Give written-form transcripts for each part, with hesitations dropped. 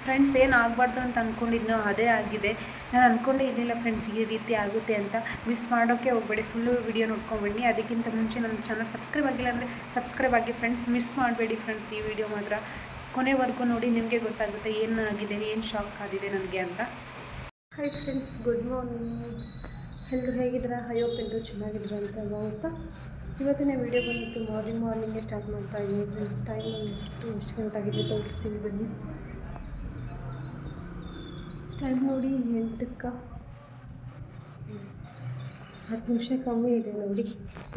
Friends ಏನು ಆಗಬಾರ್ದು ಅಂತ ಅಂದ್ಕೊಂಡಿದ್ನೋ ಅದೇ ಆಗಿದೆ. ನಾನು ಅಂದ್ಕೊಂಡೇ ಇರಲಿಲ್ಲ ಫ್ರೆಂಡ್ಸ್ ಈ ರೀತಿ ಆಗುತ್ತೆ ಅಂತ. ಮಿಸ್ ಮಾಡೋಕ್ಕೆ ಹೋಗಬೇಡಿ, ಫುಲ್ಲು ವಿಡಿಯೋ ನೋಡ್ಕೊಂಡ್ಬನ್ನಿ. ಅದಕ್ಕಿಂತ ಮುಂಚೆ ನನ್ನ ಚಾನಲ್ ಸಬ್ಸ್ಕ್ರೈಬ್ ಆಗಿಲ್ಲ ಅಂದರೆ ಸಬ್ಸ್ಕ್ರೈಬ್ ಆಗಿ ಫ್ರೆಂಡ್ಸ್. ಮಿಸ್ ಮಾಡಬೇಡಿ ಫ್ರೆಂಡ್ಸ್, ಈ ವಿಡಿಯೋ ಮಾತ್ರ ಕೊನೆವರೆಗೂ ನೋಡಿ, ನಿಮಗೆ ಗೊತ್ತಾಗುತ್ತೆ ಏನಾಗಿದೆ, ಏನು ಶಾಕ್ ಆಗಿದೆ ನನಗೆ ಅಂತ. Hi friends, good morning. ಎಲ್ಲರೂ ಹೇಗಿದ್ದೀರಾ? ಹೋಪ್ ಎಲ್ಲರೂ ಚೆನ್ನಾಗಿದ್ದೀರಾ ಅಂತ ಭಾವಿಸ್ತಾ ಇವತ್ತಿನ ವೀಡಿಯೋ ಬಂದುಬಿಟ್ಟು ಮಾರ್ನಿಂಗೇ ಸ್ಟಾರ್ಟ್ ಮಾಡ್ತಾ ಇದ್ದೀನಿ ಫ್ರೆಂಡ್ಸ್. ಟೈಮ್ ಎಷ್ಟು ಗಂಟೆ ಆಗಿದೆ ತೋರಿಸ್ತೀನಿ ಬನ್ನಿ. ಟೈಮ್ ನೋಡಿ 8ಕ್ಕೆ 10 ನಿಮಿಷ ಕಮ್ಮಿ ಇದೆ ನೋಡಿ.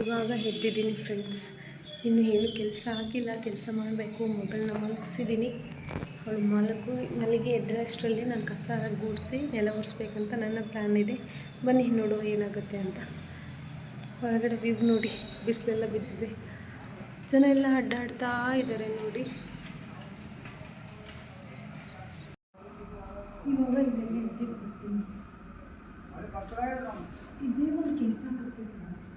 ಇವಾಗ ಎದ್ದಿದ್ದೀನಿ ಫ್ರೆಂಡ್ಸ್. ಇನ್ನು ಏನು ಕೆಲಸ ಆಗಿಲ್ಲ, ಕೆಲಸ ಮಾಡಬೇಕು. ಮೊಬೈಲ್ನ ಮಲಗಿಸಿದ್ದೀನಿ. ಅವಳು ಮಲಗಿ ಎದ್ದರಷ್ಟರಲ್ಲಿ ನಾನು ಕಸ ಗೂಡಿಸಿ ನೆಲ ಒರೆಸ್ಬೇಕಂತ ನನ್ನ ಪ್ಲ್ಯಾನ್ ಇದೆ. ಬನ್ನಿ ನೋಡುವ ಏನಾಗುತ್ತೆ ಅಂತ. ಹೊರಗಡೆ ವ್ಯೂ ನೋಡಿ, ಬಿಸಿಲೆಲ್ಲ ಬಿದ್ದಿದೆ, ಜನ ಎಲ್ಲ ಅಡ್ಡಾಡ್ತಾ ಇದ್ದಾರೆ ನೋಡಿ. ಇವಾಗ ಇದೆಲ್ಲ ಎದ್ದಿರ್ತೀನಿ, ಇದೇ ಒಂದು ಕೆಲಸ ಬರ್ತೀವಿ ಫ್ರೆಂಡ್ಸ್.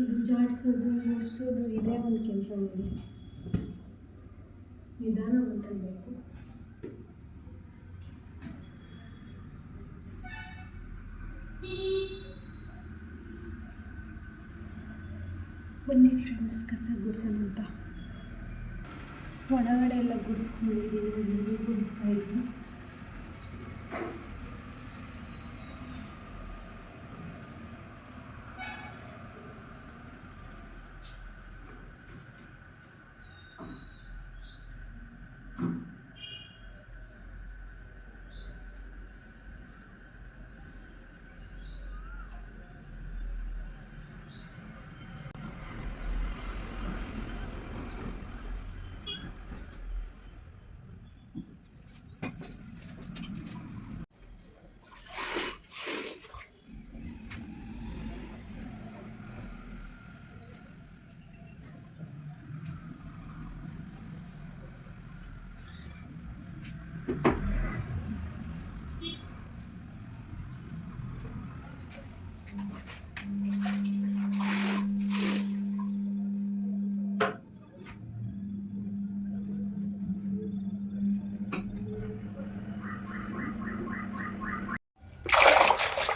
ಇದು ಜಾಡಿಸೋದು ಮುಡಿಸೋದು ಇದೇ ಒಂದು ಕೆಲಸ ನೋಡಿ. ನಿಧಾನ ಮಾತಾಡಬೇಕು. ಬನ್ನಿ ಫ್ರೆಂಡ್ಸ್, ಕಸ ಗುಡಿಸೋಣ ಅಂತ. ಒಳಗಡೆ ಎಲ್ಲ ಗುಡಿಸ್ಕೊಂಡಿದ್ದೀನಿ, ನೀರು ಗುಡಿಸ್ತಾ ಇದ್ದೀನಿ.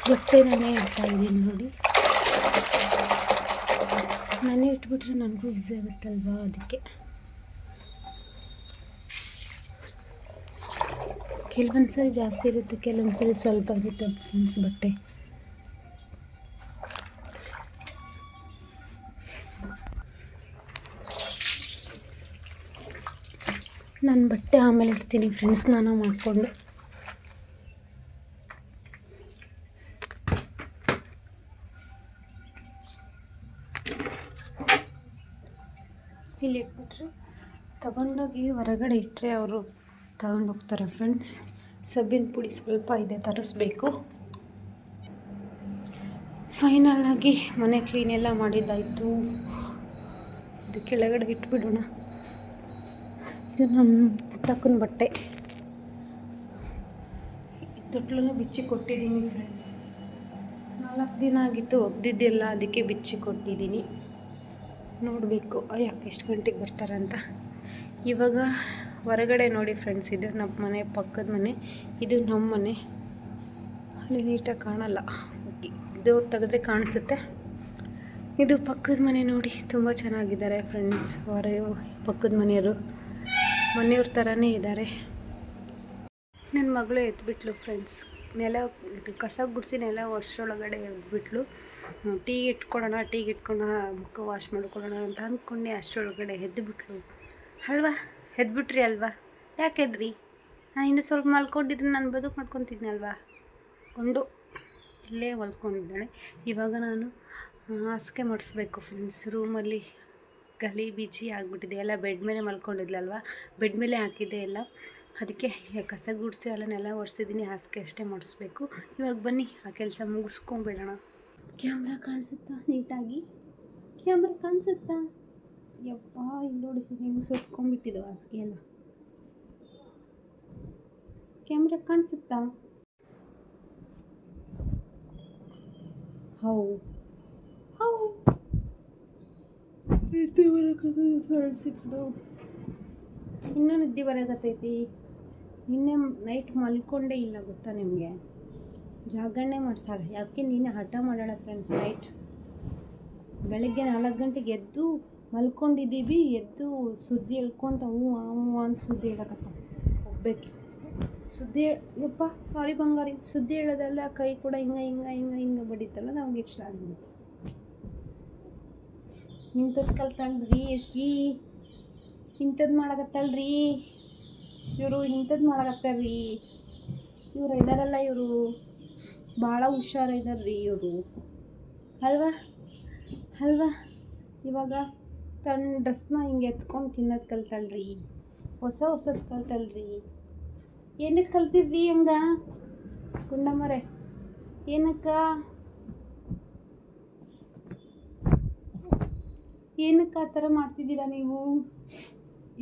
ಬಟ್ಟೆ ನಾನೇ ಇಡ್ತಾ ಇದ್ದೀನಿ ನೋಡಿ. ನಾನೇ ಇಟ್ಬಿಟ್ರೆ ನನಗೂ ಈಸಿ ಆಗುತ್ತಲ್ವಾ, ಅದಕ್ಕೆ. ಕೆಲವೊಂದು ಸರಿ ಜಾಸ್ತಿ ಇರುತ್ತೆ, ಕೆಲವೊಂದು ಸರಿ ಸ್ವಲ್ಪ ಇರುತ್ತೆ ಫ್ರೆಂಡ್ಸ್ ಬಟ್ಟೆ. ನಾನು ಬಟ್ಟೆ ಆಮೇಲೆ ಇಡ್ತೀನಿ ಫ್ರೆಂಡ್ಸ್, ಸ್ನಾನ ಮಾಡಿಕೊಂಡು. ಇಲ್ಲಿ ಇಟ್ಬಿಟ್ರೆ ತಗೊಂಡೋಗಿ ಹೊರಗಡೆ ಇಟ್ಟರೆ ಅವರು ತಗೊಂಡೋಗ್ತಾರೆ ಫ್ರೆಂಡ್ಸ್. ಸಬ್ಬಿನ ಪುಡಿ ಸ್ವಲ್ಪ ಇದೆ, ತರಿಸ್ಬೇಕು. ಫೈನಲಾಗಿ ಮನೆ ಕ್ಲೀನ್ ಎಲ್ಲ ಮಾಡಿದ್ದಾಯಿತು. ಇದು ಕೆಳಗಡೆ ಇಟ್ಬಿಡೋಣ. ಇದು ನಮ್ಮ ಪುಟ್ಟಕ್ಕನ ಬಟ್ಟೆ. ತೊಟ್ಲನ್ನು ಬಿಚ್ಚಿ ಕೊಟ್ಟಿದ್ದೀನಿ ಫ್ರೆಂಡ್ಸ್. 4 ದಿನ ಆಗಿತ್ತು ಒಗ್ದಿದ್ದೆಲ್ಲ, ಅದಕ್ಕೆ ಬಿಚ್ಚಿ ಕೊಟ್ಟಿದ್ದೀನಿ. ನೋಡಬೇಕು ಯಾಕೆ ಎಷ್ಟು ಗಂಟೆಗೆ ಬರ್ತಾರೆ ಅಂತ. ಇವಾಗ ಹೊರಗಡೆ ನೋಡಿ ಫ್ರೆಂಡ್ಸ್, ಇದು ನಮ್ಮ ಮನೆ ಪಕ್ಕದ ಮನೆ, ಇದು ನಮ್ಮ ಮನೆ. ಅಲ್ಲಿ ನೀಟಾಗಿ ಕಾಣಲ್ಲ, ಡೋರ್ ತೆಗೆದ್ರೆ ಕಾಣಿಸುತ್ತೆ. ಇದು ಪಕ್ಕದ ಮನೆ ನೋಡಿ, ತುಂಬ ಚೆನ್ನಾಗಿದ್ದಾರೆ ಫ್ರೆಂಡ್ಸ್. ಪಕ್ಕದ ಮನೆಯವ್ರ ಥರನೇ ಇದ್ದಾರೆ. ನನ್ನ ಮಗಳು ಎದ್ಬಿಟ್ಲು ಫ್ರೆಂಡ್ಸ್. ಇದು ಕಸ ಗುಡಿಸಿ ನೆಲ ವರ್ಷದೊಳಗಡೆ ಎದ್ಬಿಟ್ಲು. ಟೀಗೆ ಇಟ್ಕೊಂಡು ಮುಖ ವಾಶ್ ಮಾಡ್ಕೊಳ್ಳೋಣ ಅಂತ ಅಂದ್ಕೊಂಡೆ. ಅಷ್ಟರೊಳಗಡೆ ಎದ್ದುಬಿಟ್ಲು ಅಲ್ವಾ. ಎದ್ಬಿಟ್ರಿ ಅಲ್ವಾ? ಯಾಕೆ ಎದ್ರಿ? ನಾನು ಇನ್ನೂ ಸ್ವಲ್ಪ ಮಲ್ಕೊಂಡಿದ್ರೆ ನಾನು ಬದುಕು ಮಾಡ್ಕೊತಿದ್ನಲ್ವಾ. ಕೊಂಡು ಇಲ್ಲೇ ಮಲ್ಕೊಂಡಿದ್ದಾಳೆ. ಇವಾಗ ನಾನು ಹಾಸಿಗೆ ಮಾಡಿಸ್ಬೇಕು ಫ್ರೆಂಡ್ಸ್. ರೂಮಲ್ಲಿ ಗಲೀಬಿಜಿ ಆಗಿಬಿಟ್ಟಿದೆ ಎಲ್ಲ. ಬೆಡ್ ಮೇಲೆ ಮಲ್ಕೊಂಡಿದ್ಲಲ್ವ, ಬೆಡ್ ಮೇಲೆ ಹಾಕಿದ್ದೆ ಎಲ್ಲ. ಅದಕ್ಕೆ ಕಸ ಗುಡಿಸಿ ಅಲ್ಲನ್ನೆಲ್ಲ ಒರೆಸಿದ್ದೀನಿ, ಹಾಸಿಗೆ ಅಷ್ಟೇ ಮಾಡಿಸ್ಬೇಕು. ಇವಾಗ ಬನ್ನಿ ಆ ಕೆಲಸ ಮುಗಿಸ್ಕೊಂಬಿಡೋಣ. ಕ್ಯಾಮ್ರಾ ಕಾಣಿಸುತ್ತಾ ನೀಟಾಗಿ? ಕ್ಯಾಮ್ರಾ ಕಾಣಿಸುತ್ತಾ? ಯಪ್ಪ, ಇಲ್ಲಿ ನೋಡಿ ಹೆಂಗೆ ಸುತ್ಕೊಂಡ್ಬಿಟ್ಟಿದ್ದು ಹಾಸಿಗೆ ಎಲ್ಲ. ಕ್ಯಾಮ್ರಾ ಕಾಣಿಸುತ್ತಾ? ಹೌ ನಿದ್ದೆ ಬರಕತ್ತೈತಿ ಫ್ರೆಂಡ್ಸ್. ಇನ್ನೂ ನಿದ್ದೆ ಬರಕತ್ತೈತಿ. ನಿನ್ನೆ ನೈಟ್ ಮಲ್ಕೊಂಡೇ ಇಲ್ಲ ಗೊತ್ತಾ ನಿಮಗೆ, ಜಾಗರಣೆ ಮಾಡ್ಸಾಳೆ. ಯಾಕೆ ನೀನು ಹಠ ಮಾಡೋಣ ಫ್ರೆಂಡ್ಸ್. ನೈಟ್ ಬೆಳಗ್ಗೆ 4 ಗಂಟೆಗೆ ಎದ್ದು ಮಲ್ಕೊಂಡಿದ್ದೀವಿ. ಎದ್ದು ಸುದ್ದಿ ಹೇಳ್ಕೊಂತ ಹ್ಞೂ ಅಂತ ಸುದ್ದಿ ಹೇಳಕತ್ತ ಹೋಗ್ಬೇಕು. ಸುದ್ದಿ ಯಪ್ಪ ಸಾರಿ ಬಂಗಾರಿ, ಸುದ್ದಿ ಹೇಳೋದೆಲ್ಲ ಕೈ ಕೂಡ ಹಿಂಗೆ ಬಡಿತಲ್ಲ, ನಮ್ಗೆ ಇಷ್ಟ ಆಗ್ಬಿಡುತ್ತೆ. ಇಂಥದ್ದು ಕಲ್ತಳ್ರಿ ಅಕ್ಕಿ, ಇಂಥದ್ದು ಮಾಡಕತ್ತಲ್ರಿ ಇವರು, ಇಂಥದ್ದು ಮಾಡಕತ್ತಾರ್ರಿ ಇವ್ರು. ಇದಾರಲ್ಲ ಇವರು ಭಾಳ ಹುಷಾರಿದಾರ್ರಿ ಇವರು, ಅಲ್ವಾ. ಇವಾಗ ತನ್ನ ಡ್ರೆಸ್ನ ಹಿಂಗೆ ಎತ್ಕೊಂಡು ತಿನ್ನೋದು ಕಲ್ತಳ್ರಿ, ಹೊಸದು ಕಲ್ತಳ್ರಿ. ಏನಕ್ಕೆ ಕಲ್ತಿರ್ರಿ ಹಂಗ ಗುಂಡಮ್ಮರೆ? ಏನಕ್ಕೆ ಆ ಥರ ಮಾಡ್ತಿದ್ದೀರಾ ನೀವು?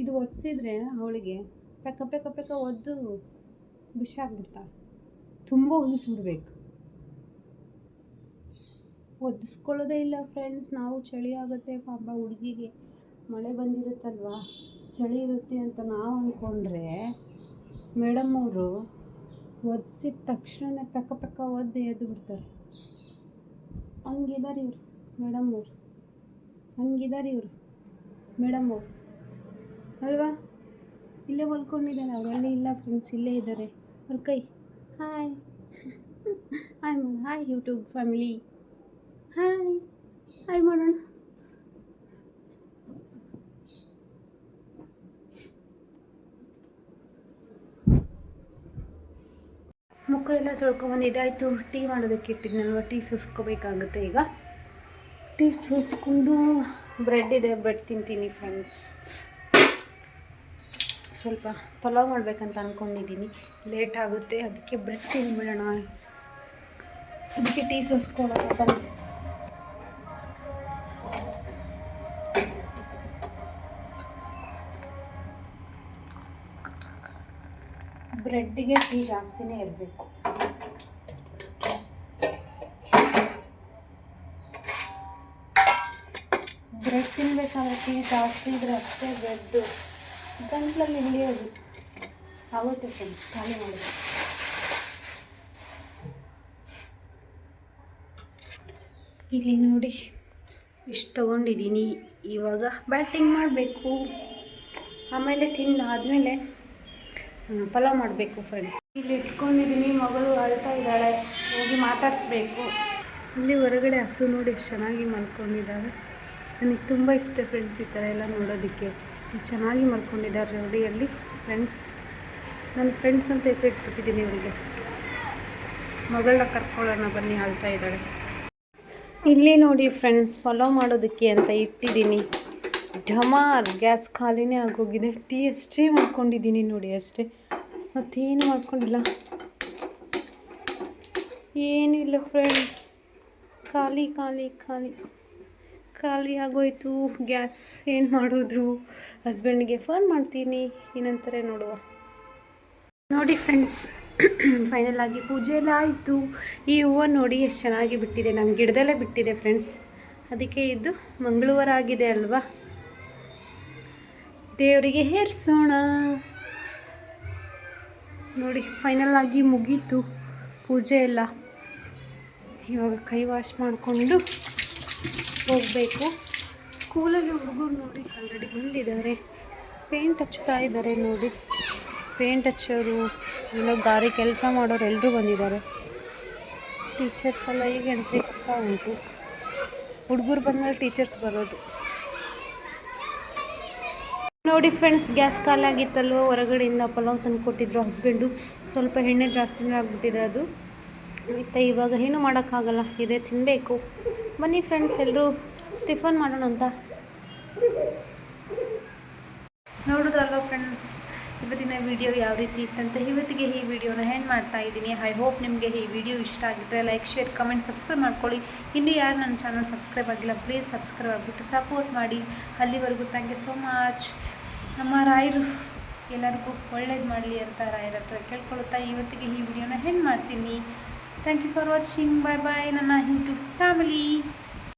ಇದು ಒದಿಸಿದ್ರೆ ಅವಳಿಗೆ ಪೆಕ್ಕ ಒದ್ದು ವಿಷ ಆಗ್ಬಿಡ್ತಾಳೆ. ತುಂಬ ಒದಿಸ್ಬಿಡ್ಬೇಕು. ಒದಿಸ್ಕೊಳ್ಳೋದೇ ಇಲ್ಲ ಫ್ರೆಂಡ್ಸ್ ನಾವು. ಚಳಿ ಆಗುತ್ತೆ ಪಾಪ ಹುಡುಗಿಗೆ, ಮಳೆ ಬಂದಿರುತ್ತಲ್ವ, ಚಳಿ ಇರುತ್ತೆ ಅಂತ ನಾವು ಅಂದ್ಕೊಂಡ್ರೆ ಮೇಡಮ್ ಅವರು ಒದಿಸಿದ ತಕ್ಷಣ ಪೆಕ್ಕ ಒದ್ದು ಎದ್ದು ಬಿಡ್ತಾರೆ. ಹಂಗಿದ್ದಾರೆ ಇವರು ಮೇಡಮ್ ಅವರು, ಅಲ್ವಾ. ಇಲ್ಲೇ ಮಲ್ಕೊಂಡಿದ್ದಾರೆ ಅವರಲ್ಲಿ. ಇಲ್ಲ ಫ್ರೆಂಡ್ಸ್ ಇಲ್ಲೇ ಇದ್ದಾರೆ ಅವ್ರ ಕೈ. ಹಾಯ್ ಯೂಟ್ಯೂಬ್ ಫ್ಯಾಮಿಲಿ, ಹಾಯ್ ಮಾಡೋಣ. ಮುಖ ಎಲ್ಲ ತೊಳ್ಕೊಂಬಂದಿದ್ದಾಯಿತು. ಟೀ ಮಾಡೋದಕ್ಕೆ ಇಟ್ಟಿದ್ನಲ್ವ, ಟೀ ಸೋಸ್ಕೋಬೇಕಾಗುತ್ತೆ ಈಗ. ಟೀ ಸೋಸ್ಕೊಂಡು ಬ್ರೆಡ್ ಇದೆ, ಬ್ರೆಡ್ ತಿಂತೀನಿ ಫ್ರೆಂಡ್ಸ್. ಸ್ವಲ್ಪ ಪಲಾವ್ ಮಾಡಬೇಕಂತ ಅಂದ್ಕೊಂಡಿದ್ದೀನಿ, ಲೇಟ್ ಆಗುತ್ತೆ, ಅದಕ್ಕೆ ಬ್ರೆಡ್ ತಿಂದ್ಬಿಡೋಣ. ಅದಕ್ಕೆ ಟೀ ಸೋಸ್ಕೊಳ್ಳೋಣ ಬನ್ನಿ. ಬ್ರೆಡ್ಡಿಗೆ ಟೀ ಜಾಸ್ತಿನೇ ಇರಬೇಕು. ಬ್ರೆಡ್ ತಿನ್ನಬೇಕಾದ್ರೆ ಟೀ ಜಾಸ್ತಿ ಇದ್ರೆ ಅಷ್ಟೇ ಬ್ರೆಡ್ಡು ಗಂಟ್ಲಲ್ಲಿ ಹಿಡಿಯೋದು ಆಗುತ್ತೆ ಫ್ರೆಂಡ್ಸ್. ಖಾಲಿ ಮಾಡಿ ಇಲ್ಲಿ ನೋಡಿ ಇಷ್ಟು ತೊಗೊಂಡಿದ್ದೀನಿ. ಇವಾಗ ಬ್ಯಾಟಿಂಗ್ ಮಾಡಬೇಕು, ಆಮೇಲೆ ತಿಂದಾದಮೇಲೆ ಪಲಾವ್ ಮಾಡಬೇಕು ಫ್ರೆಂಡ್ಸ್. ಇಲ್ಲಿ ಇಟ್ಕೊಂಡಿದ್ದೀನಿ, ಮಗಳು ಅಳ್ತಾ ಇದ್ದಾಳೆ, ಹೋಗಿ ಮಾತಾಡಿಸ್ಬೇಕು. ಇಲ್ಲಿ ಹೊರಗಡೆ ಹಸು ನೋಡಿ ಎಷ್ಟು ಚೆನ್ನಾಗಿ ಮಲ್ಕೊಂಡಿದ್ದಾವೆ. ನನಗೆ ತುಂಬ ಇಷ್ಟ ಫ್ರೆಂಡ್ಸ್ ಈ ಥರ ಎಲ್ಲ ನೋಡೋದಕ್ಕೆ. ಚೆನ್ನಾಗಿ ಮಲ್ಕೊಂಡಿದ್ದಾರೆ ರೂಢಿಯಲ್ಲಿ ಫ್ರೆಂಡ್ಸ್. ನನ್ನ ಫ್ರೆಂಡ್ಸ್ ಅಂತ ಹೆಸರಿಟ್ಬಿಟ್ಟಿದ್ದೀನಿ ಅವರಿಗೆ. ಮಗಳನ್ನ ಕರ್ಕೊಳ್ಳೋಣ ಬನ್ನಿ, ಅಳ್ತಾ ಇದ್ದಾಳೆ. ಇಲ್ಲಿ ನೋಡಿ ಫ್ರೆಂಡ್ಸ್, ಪಲಾವ್ ಮಾಡೋದಕ್ಕೆ ಅಂತ ಇಟ್ಟಿದ್ದೀನಿ. ಢಮಾರ್ ಗ್ಯಾಸ್ ಖಾಲಿನೇ ಆಗೋಗಿದೆ. ಟೀ ಅಷ್ಟೇ ಮಾಡ್ಕೊಂಡಿದ್ದೀನಿ ನೋಡಿ, ಅಷ್ಟೇ, ಮತ್ತೇನು ಮಾಡ್ಕೊಂಡಿಲ್ಲ, ಏನಿಲ್ಲ ಫ್ರೆಂಡ್ಸ್. ಖಾಲಿ ಆಗೋಯ್ತು ಗ್ಯಾಸ್. ಏನು ಮಾಡೋದು? ಹಸ್ಬೆಂಡ್ಗೆ ಫೋನ್ ಮಾಡ್ತೀನಿ, ಏನಂತಾರೆ ನೋಡುವ. ನೋಡಿ ಫ್ರೆಂಡ್ಸ್, ಫೈನಲ್ ಆಗಿ ಪೂಜೆ ಎಲ್ಲ ಆಯಿತು. ಈ ಹೂವು ನೋಡಿ ಎಷ್ಟು ಚೆನ್ನಾಗಿ ಬಿಟ್ಟಿದೆ, ನಮ್ಮ ಗಿಡದಲ್ಲೇ ಬಿಟ್ಟಿದೆ ಫ್ರೆಂಡ್ಸ್. ಅದಕ್ಕೆ ಇದು ಮಂಗಳವಾರ ಆಗಿದೆ ಅಲ್ವಾ, ದೇವರಿಗೆ ಹೇರಿಸೋಣ. ನೋಡಿ ಫೈನಲ್ ಆಗಿ ಮುಗೀತು ಪೂಜೆ ಎಲ್ಲ. ಇವಾಗ ಕೈ ವಾಶ್ ಮಾಡಿಕೊಂಡು ಹೋಗಬೇಕು. ಸ್ಕೂಲಲ್ಲಿ ಹುಡುಗರು ನೋಡಿ ಆಲ್ರೆಡಿ ಬಂದಿದ್ದಾರೆ, ಪೇಂಟ್ ಹಚ್ತಾ ಇದ್ದಾರೆ ನೋಡಿ. ಪೇಂಟ್ ಹಚ್ಚೋರು, ಏನೋ ಗಾರೆ ಕೆಲಸ ಮಾಡೋರು ಎಲ್ಲರೂ ಬಂದಿದ್ದಾರೆ. ಟೀಚರ್ಸ್ ಎಲ್ಲ ಈಗ ಎಂಟ್ರಿ ಕೊಡ್ತಾ ಉಂಟು. ಹುಡುಗರು ಬಂದಮೇಲೆ ಟೀಚರ್ಸ್ ಬರೋದು. ನೋಡಿ ಫ್ರೆಂಡ್ಸ್, ಗ್ಯಾಸ್ ಖಾಲಿಯಾಗಿತ್ತಲ್ವ, ಹೊರಗಡೆಯಿಂದ ಪಲಾವ್ ತಂದು ಕೊಟ್ಟಿದ್ರು ಹಸ್ಬೆಂಡು. ಸ್ವಲ್ಪ ಎಣ್ಣೆ ಜಾಸ್ತಿನೇ ಆಗಿಬಿಟ್ಟಿದೆ ಅದು. ಆಯಿತಾ, ಇವಾಗ ಏನೂ ಮಾಡೋಕ್ಕಾಗಲ್ಲ, ಇದೇ ತಿನ್ನಬೇಕು. ಬನ್ನಿ ಫ್ರೆಂಡ್ಸ್, ಎಲ್ಲರೂ ಟಿಫನ್ ಮಾಡೋಣ ಅಂತ. ನೋಡಿದ್ರಲ್ವ ಫ್ರೆಂಡ್ಸ್ ಇವತ್ತಿನ ವಿಡಿಯೋ ಯಾವ ರೀತಿ ಇತ್ತಂತ. ಇವತ್ತಿಗೆ ಈ ವಿಡಿಯೋನ ಎಂಡ್ ಮಾಡ್ತಾ ಇದ್ದೀನಿ. ಐ ಹೋಪ್ ನಿಮಗೆ ಈ ವಿಡಿಯೋ ಇಷ್ಟ ಆಗಿದ್ದರೆ ಲೈಕ್, ಶೇರ್, ಕಮೆಂಟ್, ಸಬ್ಸ್ಕ್ರೈಬ್ ಮಾಡ್ಕೊಳ್ಳಿ. ಇನ್ನೂ ಯಾರು ನನ್ನ ಚಾನಲ್ ಸಬ್ಸ್ಕ್ರೈಬ್ ಆಗಿಲ್ಲ ಪ್ಲೀಸ್ ಸಬ್ಸ್ಕ್ರೈಬ್ ಆಗಿಬಿಟ್ಟು ಸಪೋರ್ಟ್ ಮಾಡಿ. ಅಲ್ಲಿವರೆಗೂ ಥ್ಯಾಂಕ್ ಯು ಸೋ ಮಚ್. ನಮ್ಮ ರಾಯರು ಎಲ್ಲರಿಗೂ ಒಳ್ಳೇದು ಮಾಡಲಿ ಅಂತ ರಾಯರ ಹತ್ರ ಕೇಳ್ಕೊಳ್ತಾ ಇವತ್ತಿಗೆ ಈ ವಿಡಿಯೋನ ಎಂಡ್ ಮಾಡ್ತೀನಿ. Thank you for watching. Bye bye ನನ್ನ ಯೂಟ್ಯೂಬ್ ಫ್ಯಾಮಿಲಿ.